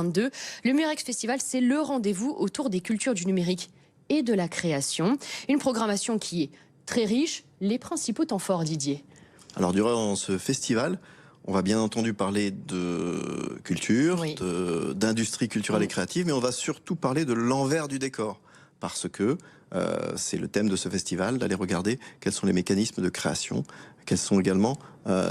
2022. Le Murex Festival, c'est le rendez-vous autour des cultures du numérique et de la création. Une programmation qui est très riche. Les principaux temps forts, Didier? Alors durant ce festival, on va bien entendu parler de culture, Oui. d'industrie culturelle et créative, mais on va surtout parler de l'envers du décor. Parce que c'est le thème de ce festival, d'aller regarder quels sont les mécanismes de création, quelles sont également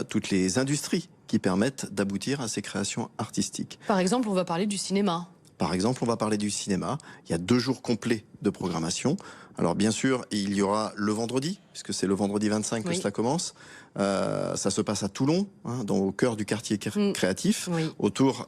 toutes les industries qui permettent d'aboutir à ces créations artistiques. Par exemple, on va parler du cinéma. Par exemple, on va parler du cinéma. Il y a 2 jours complets de programmation. Alors bien sûr, il y aura le vendredi, puisque c'est le vendredi 25 que cela commence. Ça se passe à Toulon, au cœur du quartier créatif, autour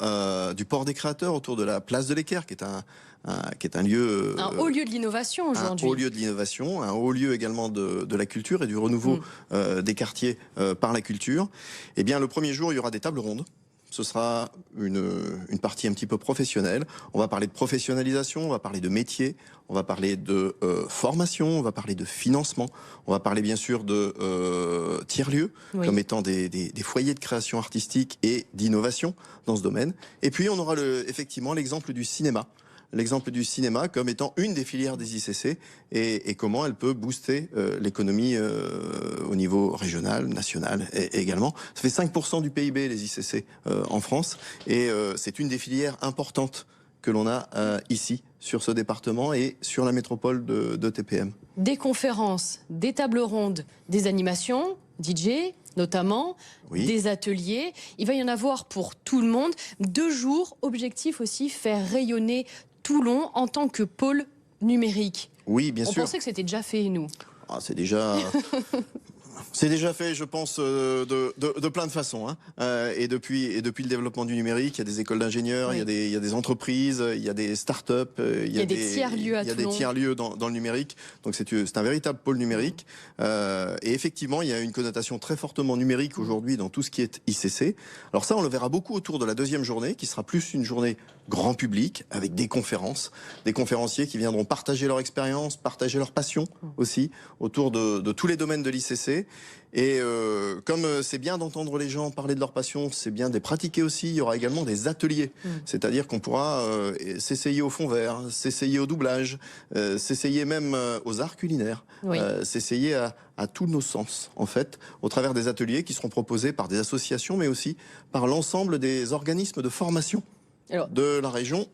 du port des créateurs, autour de la place de l'Équerre, qui est un lieu... Un haut lieu de l'innovation aujourd'hui. Un haut lieu de l'innovation, un haut lieu également de la culture et du renouveau des quartiers par la culture. Eh bien, le premier jour, il y aura des tables rondes. Ce sera une partie un petit peu professionnelle. On va parler de professionnalisation, on va parler de métier, on va parler de formation, on va parler de financement, on va parler bien sûr de tiers-lieux, comme étant des foyers de création artistique et d'innovation dans ce domaine. Et puis on aura effectivement l'exemple du cinéma. L'exemple du cinéma comme étant une des filières des ICC et comment elle peut booster l'économie au niveau régional, national et également. Ça fait 5% du PIB les ICC en France et c'est une des filières importantes que l'on a ici sur ce département et sur la métropole de TPM. Des conférences, des tables rondes, des animations, DJ notamment, des ateliers. Il va y en avoir pour tout le monde. 2 jours, objectif aussi, faire rayonner Toulon en tant que pôle numérique. Oui, bien sûr. On pensait que c'était déjà fait, nous. Ah, c'est déjà... C'est déjà fait, je pense, de plein de façons. Et depuis le développement du numérique, il y a des écoles d'ingénieurs, il y a des entreprises, il y a des start-up, il y a des tiers-lieux à Toulon. Il y a des tiers-lieux dans le numérique. Donc c'est un véritable pôle numérique. Et effectivement, il y a une connotation très fortement numérique aujourd'hui dans tout ce qui est ICC. Alors ça, on le verra beaucoup autour de la 2e journée, qui sera plus une journée grand public, avec des conférences, des conférenciers qui viendront partager leur expérience, partager leur passion aussi, autour de tous les domaines de l'ICC. Et comme c'est bien d'entendre les gens parler de leur passion, c'est bien de les pratiquer aussi. Il y aura également des ateliers, c'est-à-dire qu'on pourra s'essayer au fond vert, s'essayer au doublage, s'essayer même aux arts culinaires, s'essayer à tous nos sens, en fait, au travers des ateliers qui seront proposés par des associations, mais aussi par l'ensemble des organismes de formation de la région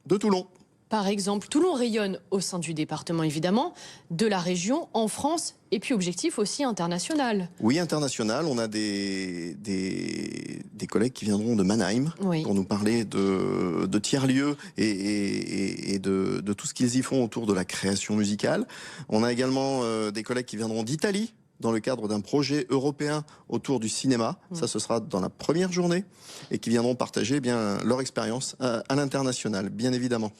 de Toulon. Par exemple, Toulon rayonne au sein du département, évidemment, de la région, en France, et puis objectif aussi international. Oui, international. On a des collègues qui viendront de Mannheim pour nous parler de tiers-lieux et de tout ce qu'ils y font autour de la création musicale. On a également des collègues qui viendront d'Italie, dans le cadre d'un projet européen autour du cinéma. Ça, ce sera dans la première journée et qui viendront partager leur expérience à l'international, bien évidemment.